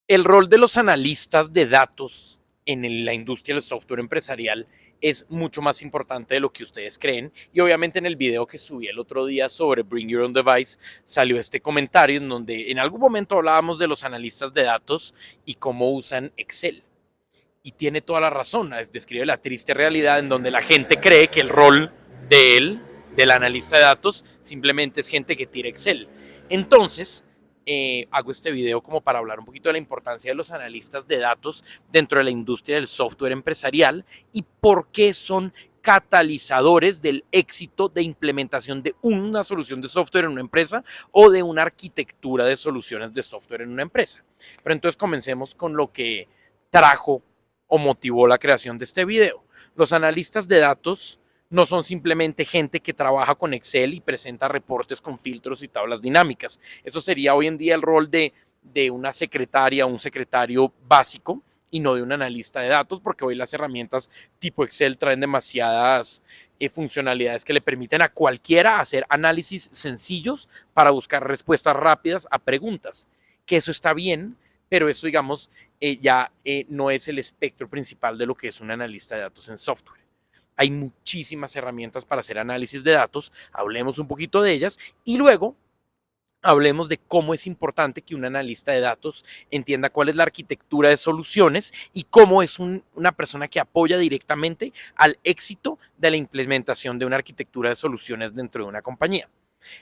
El rol de los analistas de datos en la industria del software empresarial es mucho más importante de lo que ustedes creen. Y obviamente en el video que subí el otro día sobre Bring Your Own Device salió este comentario en donde en algún momento hablábamos de los analistas de datos y cómo usan Excel. Y tiene toda la razón, describe la triste realidad en donde la gente cree que el rol de él, del analista de datos, simplemente es gente que tira Excel. Entonces, hago este video como para hablar un poquito de la importancia de los analistas de datos dentro de la industria del software empresarial y por qué son catalizadores del éxito de implementación de una solución de software en una empresa o de una arquitectura de soluciones de software en una empresa. Pero entonces comencemos con lo que trajo o motivó la creación de este video. Los analistas de datos no son simplemente gente que trabaja con Excel y presenta reportes con filtros y tablas dinámicas. Eso sería hoy en día el rol de una secretaria o un secretario básico y no de un analista de datos, porque hoy las herramientas tipo Excel traen demasiadas funcionalidades que le permiten a cualquiera hacer análisis sencillos para buscar respuestas rápidas a preguntas. Que eso está bien, pero eso, digamos, ya no es el espectro principal de lo que es un analista de datos en software. Hay muchísimas herramientas para hacer análisis de datos, hablemos un poquito de ellas y luego hablemos de cómo es importante que un analista de datos entienda cuál es la arquitectura de soluciones y cómo es una persona que apoya directamente al éxito de la implementación de una arquitectura de soluciones dentro de una compañía.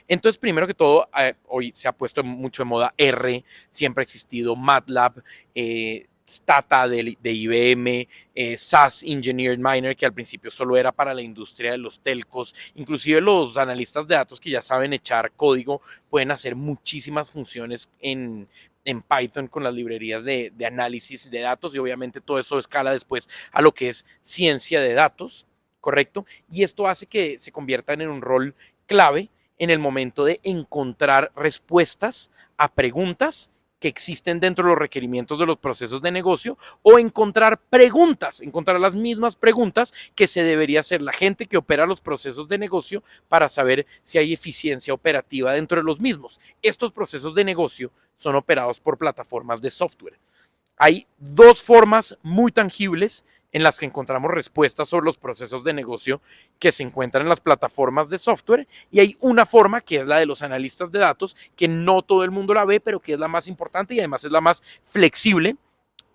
Entonces, primero que todo, hoy se ha puesto mucho de moda R, siempre ha existido MATLAB, Stata de IBM, SAS Engineered Miner, que al principio solo era para la industria de los telcos. Inclusive los analistas de datos que ya saben echar código pueden hacer muchísimas funciones en Python con las librerías de análisis de datos y obviamente todo eso escala después a lo que es ciencia de datos, ¿correcto? Y esto hace que se conviertan en un rol clave en el momento de encontrar respuestas a preguntas que existen dentro de los requerimientos de los procesos de negocio o encontrar preguntas, encontrar las mismas preguntas que se debería hacer la gente que opera los procesos de negocio para saber si hay eficiencia operativa dentro de los mismos. Estos procesos de negocio son operados por plataformas de software. Hay dos formas muy tangibles en las que encontramos respuestas sobre los procesos de negocio que se encuentran en las plataformas de software y hay una forma que es la de los analistas de datos que no todo el mundo la ve, pero que es la más importante y además es la más flexible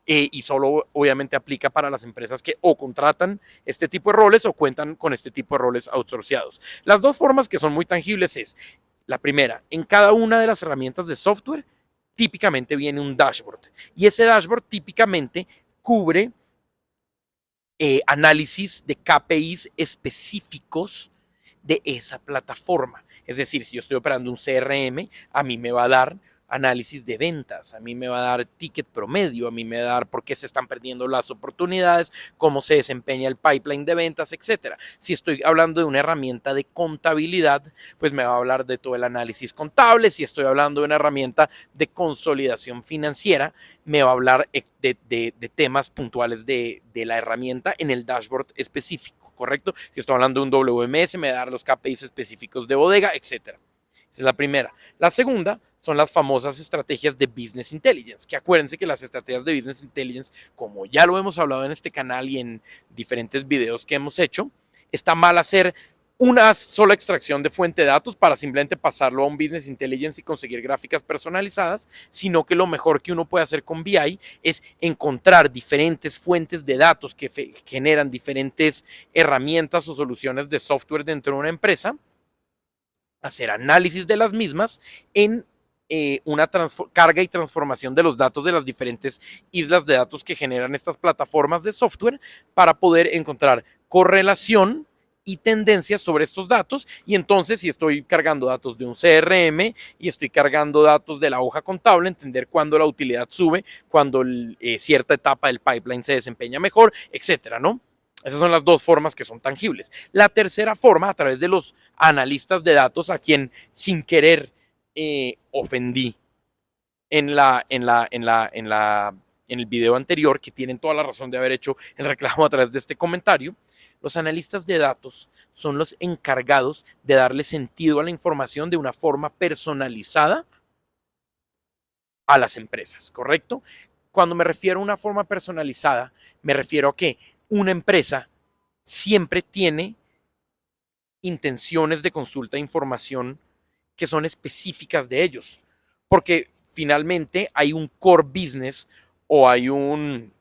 y solo obviamente aplica para las empresas que o contratan este tipo de roles o cuentan con este tipo de roles outsourciados. Las dos formas que son muy tangibles es la primera, en cada una de las herramientas de software típicamente viene un dashboard y ese dashboard típicamente cubre análisis de KPIs específicos de esa plataforma. Es decir, si yo estoy operando un CRM, a mí me va a dar análisis de ventas, a mí me va a dar ticket promedio, a mí me va a dar por qué se están perdiendo las oportunidades, cómo se desempeña el pipeline de ventas, etcétera. Si estoy hablando de una herramienta de contabilidad, pues me va a hablar de todo el análisis contable. Si estoy hablando de una herramienta de consolidación financiera, me va a hablar de temas puntuales de la herramienta en el dashboard específico, ¿correcto? Si estoy hablando de un WMS, me va a dar los KPIs específicos de bodega, etcétera. Esa es la primera. La segunda son las famosas estrategias de Business Intelligence, que acuérdense que las estrategias de Business Intelligence, como ya lo hemos hablado en este canal y en diferentes videos que hemos hecho, está mal hacer una sola extracción de fuente de datos para simplemente pasarlo a un Business Intelligence y conseguir gráficas personalizadas, sino que lo mejor que uno puede hacer con BI es encontrar diferentes fuentes de datos que generan diferentes herramientas o soluciones de software dentro de una empresa, hacer análisis de las mismas en una carga y transformación de los datos de las diferentes islas de datos que generan estas plataformas de software para poder encontrar correlación y tendencias sobre estos datos y entonces si estoy cargando datos de un CRM y estoy cargando datos de la hoja contable, entender cuándo la utilidad sube, cuándo cierta etapa del pipeline se desempeña mejor, etcétera, ¿no? Esas son las dos formas que son tangibles. La tercera forma, a través de los analistas de datos, a quien sin querer ofendí en el video anterior, que tienen toda la razón de haber hecho el reclamo a través de este comentario, los analistas de datos son los encargados de darle sentido a la información de una forma personalizada a las empresas, ¿correcto? Cuando me refiero a una forma personalizada, me refiero a que una empresa siempre tiene intenciones de consulta de información que son específicas de ellos, porque finalmente hay un core business o hay un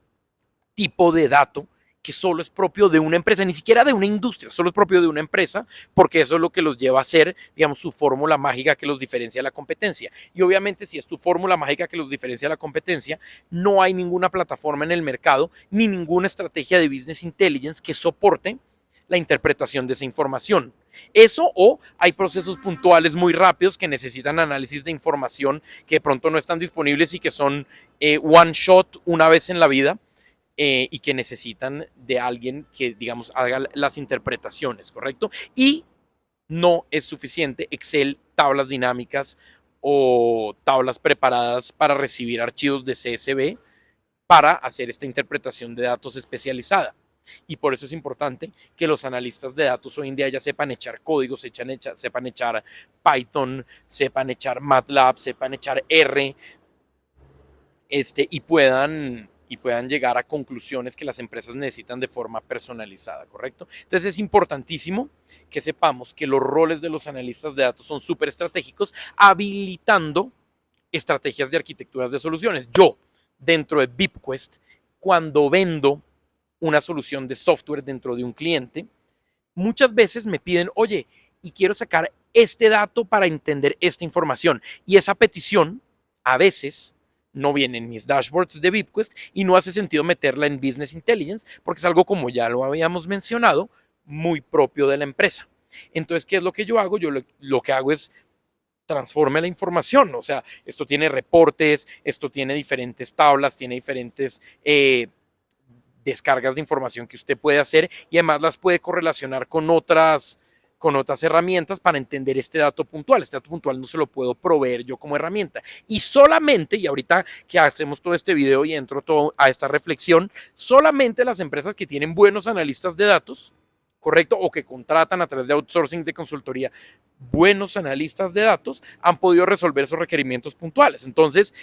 tipo de dato que solo es propio de una empresa, ni siquiera de una industria, solo es propio de una empresa, porque eso es lo que los lleva a ser, digamos, su fórmula mágica que los diferencia de la competencia. Y obviamente, si es tu fórmula mágica que los diferencia de la competencia, no hay ninguna plataforma en el mercado, ni ninguna estrategia de business intelligence que soporte la interpretación de esa información. Eso, o hay procesos puntuales muy rápidos que necesitan análisis de información que de pronto no están disponibles y que son one shot, una vez en la vida, y que necesitan de alguien que, digamos, haga las interpretaciones, ¿correcto? Y no es suficiente Excel, tablas dinámicas o tablas preparadas para recibir archivos de CSV para hacer esta interpretación de datos especializada. Y por eso es importante que los analistas de datos hoy en día ya sepan echar códigos, sepan echar Python, sepan echar MATLAB, sepan echar R, y puedan llegar a conclusiones que las empresas necesitan de forma personalizada, ¿correcto? Entonces es importantísimo que sepamos que los roles de los analistas de datos son súper estratégicos, habilitando estrategias de arquitecturas de soluciones. Yo, dentro de VIPQuest, cuando vendo una solución de software dentro de un cliente, muchas veces me piden, oye, y quiero sacar este dato para entender esta información. Y esa petición, a veces, no viene en mis dashboards de VIPQuest y no hace sentido meterla en Business Intelligence porque es algo, como ya lo habíamos mencionado, muy propio de la empresa. Entonces, ¿qué es lo que yo hago? Yo lo que hago es transforme la información. O sea, esto tiene reportes, esto tiene diferentes tablas, tiene diferentes descargas de información que usted puede hacer y además las puede correlacionar con otras herramientas para entender este dato puntual. Este dato puntual no se lo puedo proveer yo como herramienta. Y solamente, y ahorita que hacemos todo este video y entro todo a esta reflexión, solamente las empresas que tienen buenos analistas de datos, correcto, o que contratan a través de outsourcing de consultoría buenos analistas de datos, han podido resolver esos requerimientos puntuales. Entonces,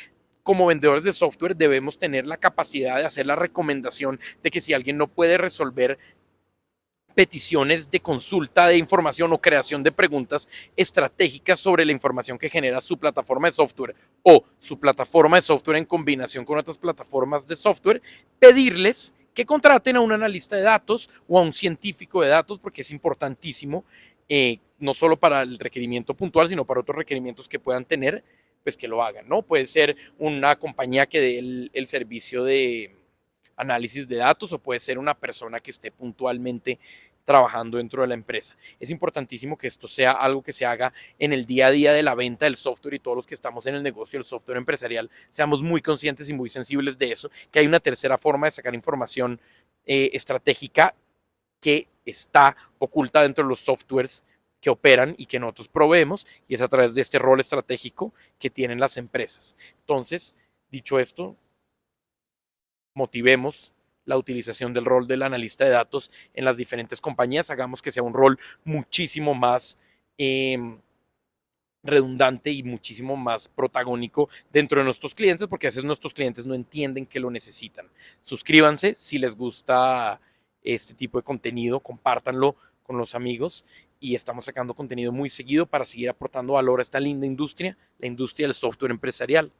como vendedores de software debemos tener la capacidad de hacer la recomendación de que si alguien no puede resolver peticiones de consulta de información o creación de preguntas estratégicas sobre la información que genera su plataforma de software o su plataforma de software en combinación con otras plataformas de software, pedirles que contraten a un analista de datos o a un científico de datos, porque es importantísimo, no solo para el requerimiento puntual, sino para otros requerimientos que puedan tener, pues que lo hagan, ¿no? Puede ser una compañía que dé el servicio de análisis de datos o puede ser una persona que esté puntualmente trabajando dentro de la empresa. Es importantísimo que esto sea algo que se haga en el día a día de la venta del software y todos los que estamos en el negocio del software empresarial seamos muy conscientes y muy sensibles de eso, que hay una tercera forma de sacar información estratégica que está oculta dentro de los softwares que operan y que nosotros proveemos, y es a través de este rol estratégico que tienen las empresas. Entonces, dicho esto, motivemos la utilización del rol del analista de datos en las diferentes compañías, hagamos que sea un rol muchísimo más redundante y muchísimo más protagónico dentro de nuestros clientes, porque a veces nuestros clientes no entienden que lo necesitan. Suscríbanse si les gusta este tipo de contenido, compártanlo con los amigos, y estamos sacando contenido muy seguido para seguir aportando valor a esta linda industria, la industria del software empresarial.